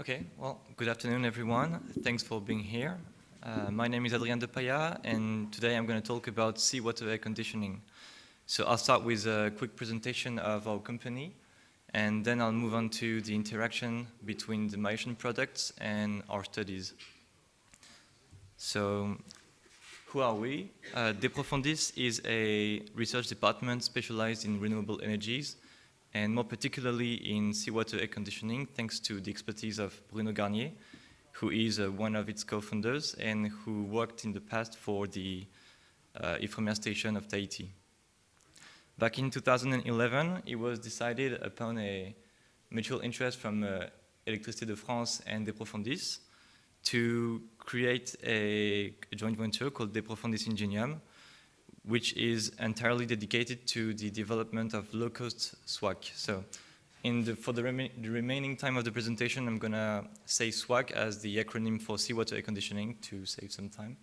Okay, well, good afternoon, everyone. Thanks for being here. My name is Adrien Depaillat, and today I'm going to talk about seawater air conditioning. So I'll start with a quick presentation of our company, and then I'll move on to the interaction between the Malaysian products and our studies. So, who are we? Deprofundis is a research department specialized in renewable energies, and more particularly in seawater air conditioning, thanks to the expertise of Bruno Garnier, who is one of its co-founders and who worked in the past for the Ifremer station of Tahiti. Back in 2011, it was decided upon a mutual interest from Électricité de France and Deprofundis to create a joint venture called Deprofundis Ingenium, which is entirely dedicated to the development of low-cost SWAC. So for the remaining time of the presentation, I'm going to say SWAC as the acronym for seawater air conditioning to save some time.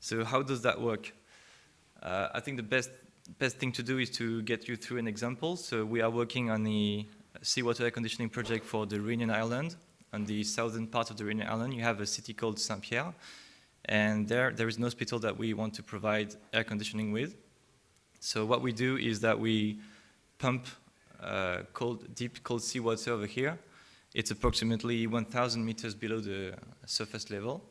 So how does that work? I think the best thing to do is to get you through an example. So we are working on the seawater air conditioning project for the Reunion Island. On the southern part of the Reunion Island, you have a city called Saint-Pierre. And there is an hospital that we want to provide air conditioning with. So what we do is that we pump deep cold seawater over here. It's approximately 1,000 meters below the surface level.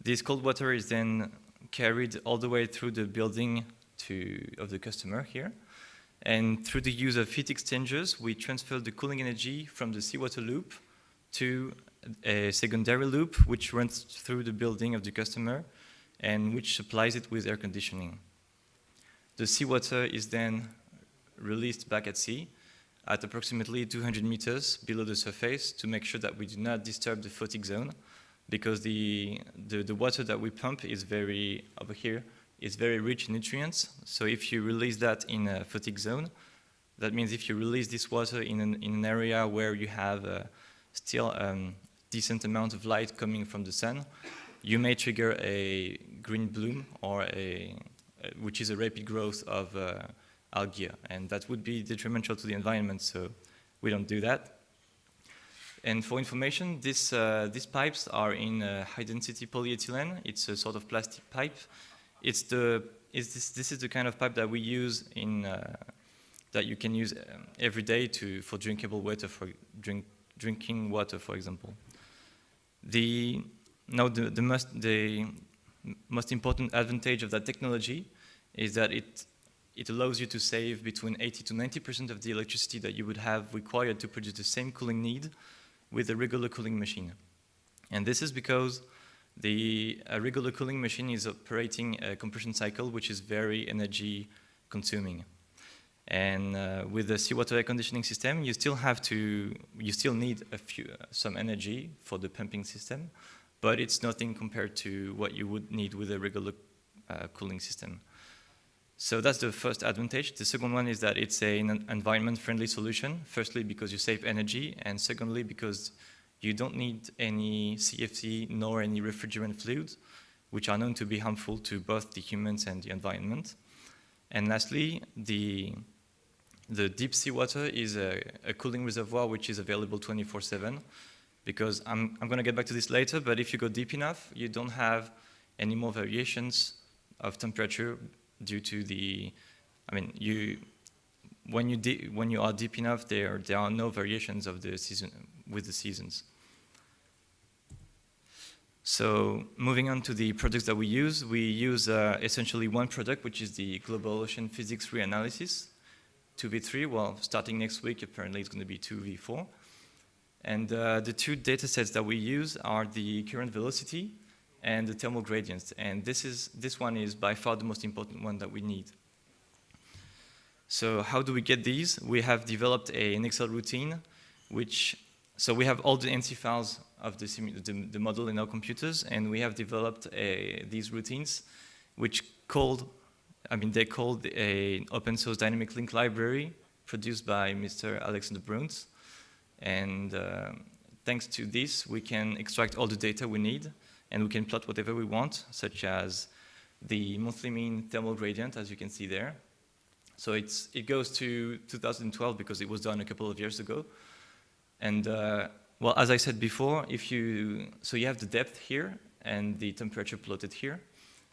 This cold water is then carried all the way through the building of the customer here. And through the use of heat exchangers, we transfer the cooling energy from the seawater loop to a secondary loop which runs through the building of the customer and which supplies it with air conditioning. The seawater is then released back at sea at approximately 200 meters below the surface to make sure that we do not disturb the photic zone, because the water that we pump is very rich in nutrients. So if you release that in a photic zone, that means if you release this water in an area where you have still decent amount of light coming from the sun, you may trigger a green bloom or which is a rapid growth of algae, and that would be detrimental to the environment, so we don't do that. And for information, these pipes are in high-density polyethylene. It's a sort of plastic pipe. This is the kind of pipe that we use that you can use every day for drinkable water, for drinking water, for example. The most important advantage of that technology is that it allows you to save between 80 to 90% of the electricity that you would have required to produce the same cooling need with a regular cooling machine. And this is because a regular cooling machine is operating a compression cycle which is very energy consuming. And with the seawater air conditioning system, you still need some energy for the pumping system, but it's nothing compared to what you would need with a regular cooling system. So that's the first advantage. The second one is that it's an environment-friendly solution. Firstly, because you save energy, and secondly, because you don't need any CFC nor any refrigerant fluids, which are known to be harmful to both the humans and the environment. And lastly, the deep seawater is a cooling reservoir which is available 24/7, because I'm going to get back to this later, but if you go deep enough, you don't have any more variations of temperature due to when you are deep enough, there are no variations of the season with the seasons. So moving on to the products that we use essentially one product, which is the Global Ocean Physics Reanalysis. 2v3, well, starting next week, apparently it's going to be 2v4. And the two data sets that we use are the current velocity and the thermal gradients. And this one is by far the most important one that we need. So how do we get these? We have developed an Excel routine, so we have all the NC files of the model in our computers, and we have developed these routines, they're called an open source dynamic link library produced by Mr. Alexander Bruns. And thanks to this, we can extract all the data we need, and we can plot whatever we want, such as the monthly mean thermal gradient, as you can see there. So it goes to 2012 because it was done a couple of years ago. And well, as I said before, so you have the depth here and the temperature plotted here.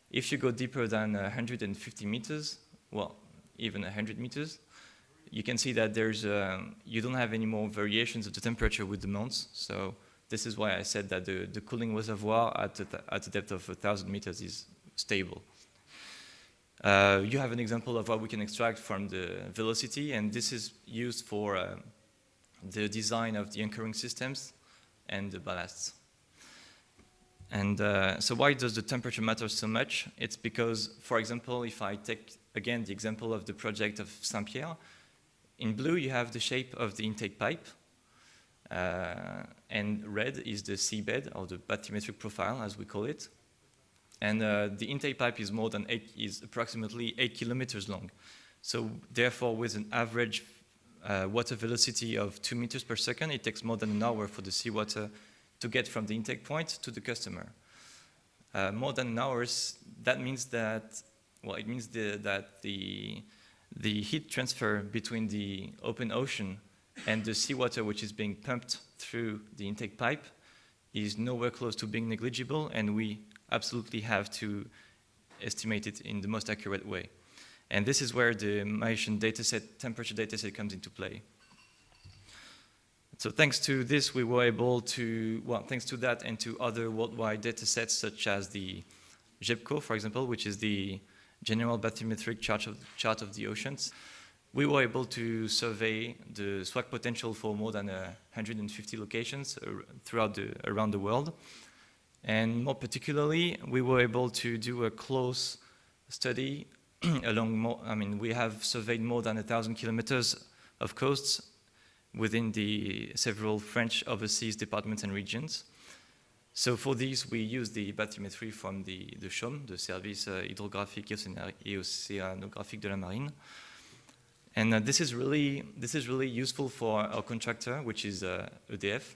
If you go deeper than 150 meters, well, even 100 meters, you can see that you don't have any more variations of the temperature with the months. So this is why I said that the cooling reservoir at a depth of 1,000 meters is stable. You have an example of what we can extract from the velocity, and this is used for the design of the anchoring systems and the ballasts. And so why does the temperature matter so much? It's because, for example, if I take again the example of the project of Saint-Pierre, in blue you have the shape of the intake pipe, and red is the seabed, or the bathymetric profile as we call it. And the intake pipe is approximately 8 kilometers long. So therefore, with an average water velocity of 2 meters per second, it takes more than an hour for the seawater to get from the intake point to the customer. More than an hour, that means that, well, it means that the heat transfer between the open ocean and the seawater which is being pumped through the intake pipe is nowhere close to being negligible, and we absolutely have to estimate it in the most accurate way. And this is where the Malaysian dataset, temperature dataset comes into play. So thanks to this, we were able to, well, thanks to that and to other worldwide datasets such as the GEPCO, for example, which is the General Bathymetric Chart of the Oceans, we were able to survey the SWAC potential for more than 150 locations around the world. And more particularly, we were able to do a close study we have surveyed more than 1,000 kilometers of coasts within the several French overseas departments and regions. So for these, we use the bathymetry from the CHOM, the Service Hydrographique et Océanographique de la Marine. And this is really useful for our contractor, which is EDF,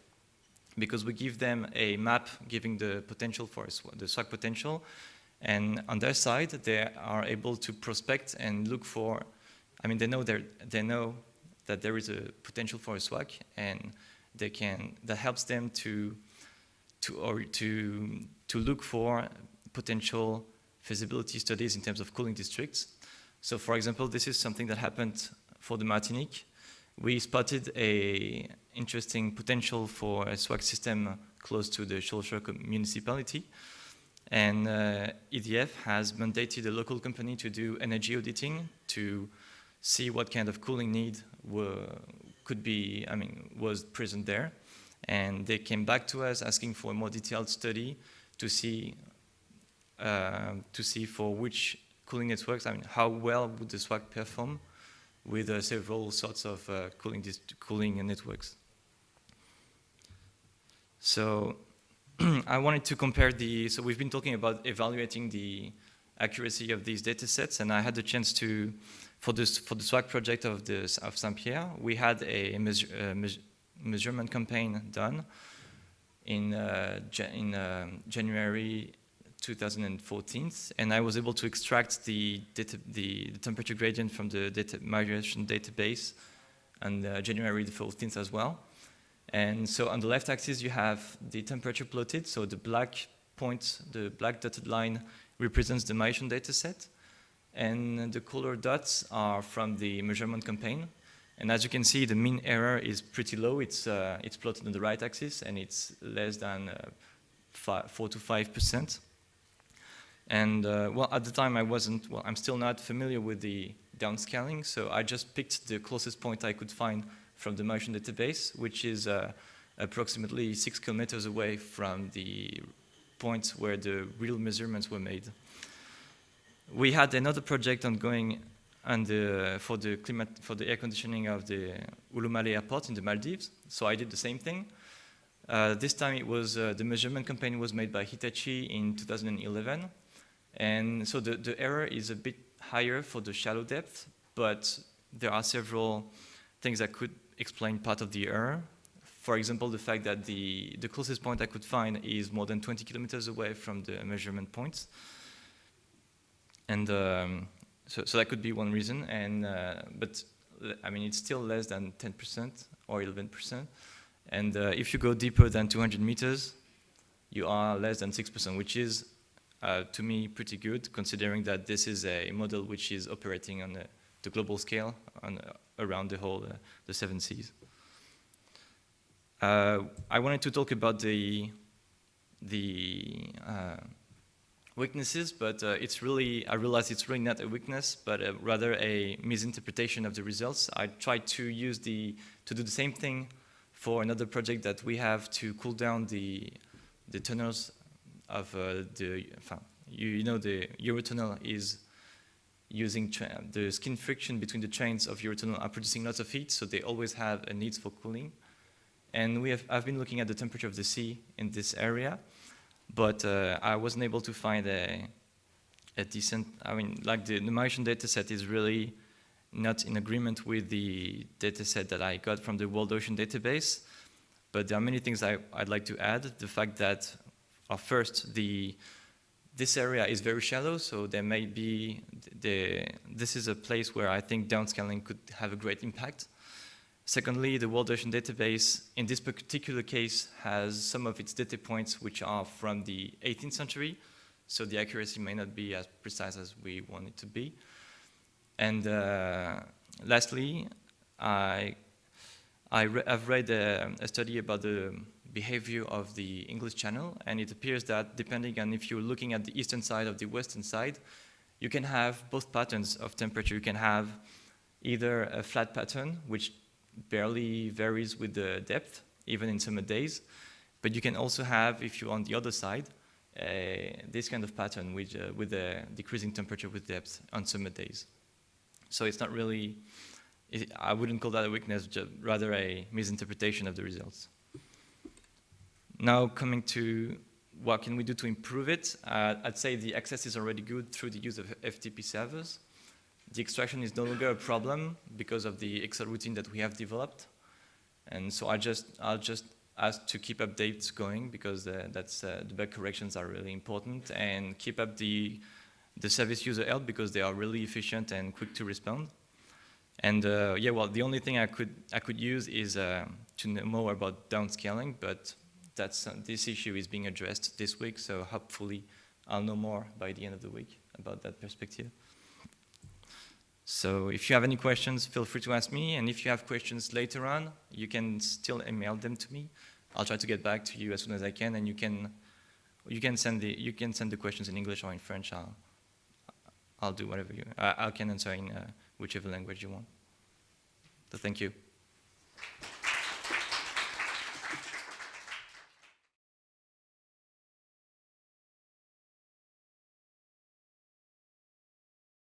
because we give them a map giving the potential for the SWAC potential, and on their side they are able to prospect and look for. They know that there is a potential for a SWAC, and that helps them to look for potential feasibility studies in terms of cooling districts. So, for example, this is something that happened for the Martinique. We spotted a interesting potential for a SWAC system close to the Shoalshire municipality, and EDF has mandated a local company to do energy auditing to see what kind of cooling need was present there, and they came back to us asking for a more detailed study to see for which cooling networks, how well would the SWAC perform with several sorts of cooling networks. So I wanted to compare so we've been talking about evaluating the accuracy of these data sets, and I had the chance to, for the SWAC project of Saint-Pierre, we had a measurement campaign done in January 2014, and I was able to extract the temperature gradient from the migration database on January the 14th as well. And so on the left axis you have the temperature plotted, so the black point, the black dotted line represents the migration dataset, and the colored dots are from the measurement campaign. And as you can see, the mean error is pretty low. It's plotted on the right axis, and it's less than 4 to 5%. And well, at the time I'm still not familiar with the downscaling, so I just picked the closest point I could find from the migration database, which is approximately 6 kilometers away from the point where the real measurements were made. We had another project ongoing for the air conditioning of the Ulumale airport in the Maldives, so I did the same thing. This time it was the measurement campaign was made by Hitachi in 2011, and so the error is a bit higher for the shallow depth, but there are several things that could explain part of the error. For example, the fact that the closest point I could find is more than 20 kilometers away from the measurement points, and so that could be one reason. And but it's still less than 10% or 11%. And if you go deeper than 200 meters, you are less than 6%, which is, to me, pretty good, considering that this is a model which is operating on the global scale around the whole, the 7 seas. I wanted to talk about the weaknesses, but it's really, I realize it's really not a weakness, but rather a misinterpretation of the results. I tried to do the same thing for another project that we have to cool down the tunnels of the Eurotunnel is using the skin friction between the trains of Eurotunnel are producing lots of heat, so they always have a need for cooling. And I've been looking at the temperature of the sea in this area, but I wasn't able to find a decent, like the Mauritian data set is really not in agreement with the data set that I got from the World Ocean database, but there are many things I'd like to add. The fact that, first, this area is very shallow, so there may be, this is a place where I think downscaling could have a great impact. Secondly, the World Ocean database, in this particular case, has some of its data points which are from the 18th century, so the accuracy may not be as precise as we want it to be. And lastly, I've read a study about the behavior of the English Channel, and it appears that depending on if you're looking at the eastern side or the western side, you can have both patterns of temperature. You can have either a flat pattern, which barely varies with the depth, even in summer days, but you can also have, if you're on the other side, this kind of pattern with a decreasing temperature with depth on summer days. So it's not really, I wouldn't call that a weakness, just rather a misinterpretation of the results. Now coming to what can we do to improve it, I'd say the access is already good through the use of FTP servers. The extraction is no longer a problem because of the Excel routine that we have developed. And so I'll just ask to keep updates going because the bug corrections are really important, and keep up the service user help because they are really efficient and quick to respond. And yeah, well, the only thing I could use is to know more about downscaling, but this issue is being addressed this week, so hopefully I'll know more by the end of the week about that perspective. So if you have any questions, feel free to ask me, and if you have questions later on, you can still email them to me. I'll try to get back to you as soon as I can, and you can send the questions in English or in French. I'll do whatever I can answer in whichever language you want. So thank you.